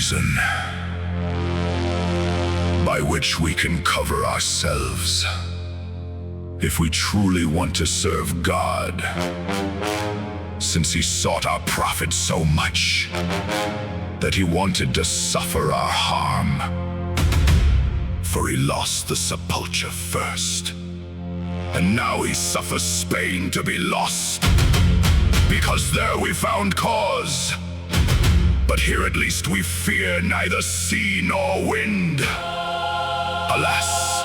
reason by which we can cover ourselves if we truly want to serve God, since he sought our profit so much that he wanted to suffer our harm. For he lost the sepulchre first, and now he suffers Spain to be lost, because there we found cause. But here at least we fear neither sea nor wind. Alas,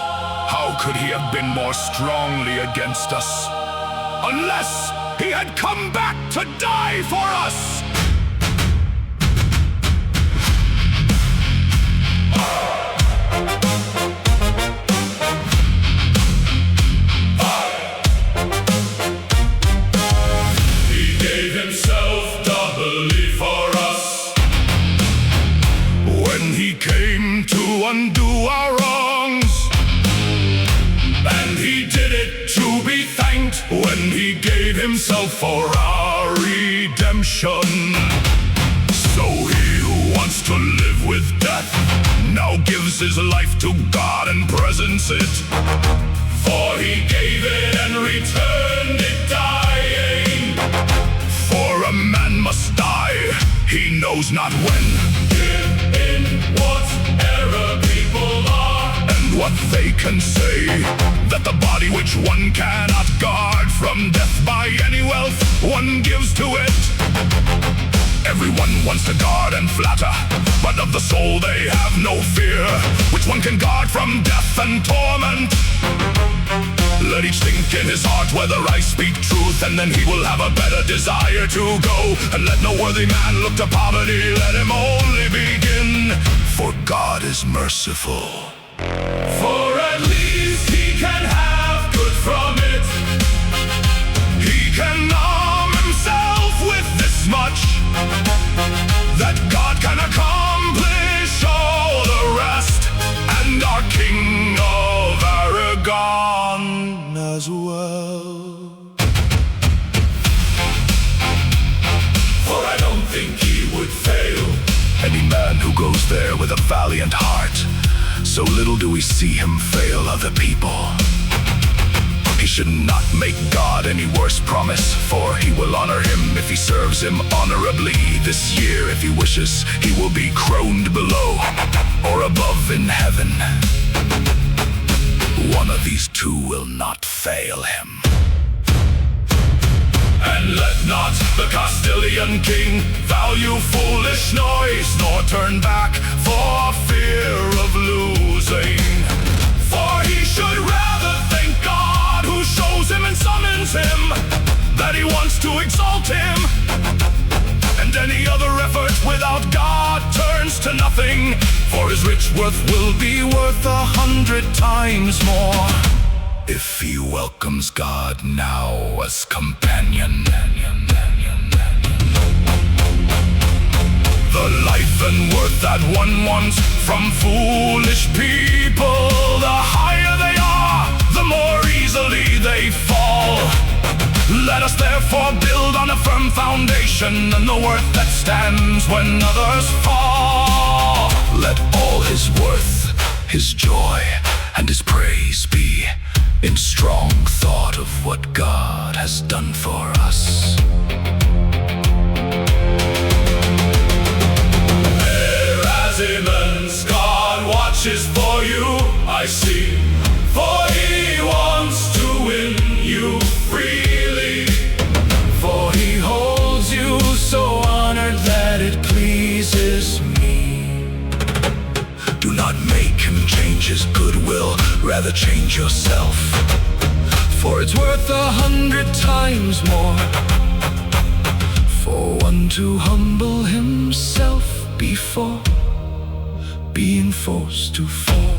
how could he have been more strongly against us, unless he had come back to die for us? He gave himself doubly for us when he came to undo our wrongs, and he did it to be thanked when he gave himself for our redemption. So he who wants to live with death now gives his life to God and presents it. For he gave it and returned it dying. For a man must die, he knows not when. Give in what error people are, and what they can say, that the body which one cannot guard from death by any wealth one gives to it. Everyone wants to guard and flatter, but of the soul they have no fear, which one can guard from death and torment. Let each think in his heart whether I speak truth, and then he will have a better desire to go. And let no worthy man look to poverty, let him only begin, for God is merciful. for at least he can have good from it. He can arm himself with this much, that God can accomplish all the rest, and our King of Aragon as well. For I don't think he would fail Any man who goes there with a valiant heart, so little do we see him fail other people. He should not make God any worse promise, for he will honor him if he serves him honorably. This year, if he wishes, he will be crowned below or above in heaven. One of these two will not fail him. And let not the Castilian king value foolish noise, nor turn back for fear of losing. For he should rather thank God, who shows him and summons him, that he wants to exalt him. And any other effort without God turns to nothing, for his rich worth will be worth 100 times more, if he welcomes God now as companion. the life and worth that one wants from foolish people, the higher they are, the more easily they fall. Let us therefore build on a firm foundation, and the worth that stands when others fall. Let all his worth, his joy, and his praise be in strong thought of what God has done for us. Erasmus, God watches for you, I see, for he wants to win you freely. For he holds you so honored that it pleases me. Do not make him change his goodwill, rather change yourself, For it's worth 100 times more for one to humble himself before being forced to fall.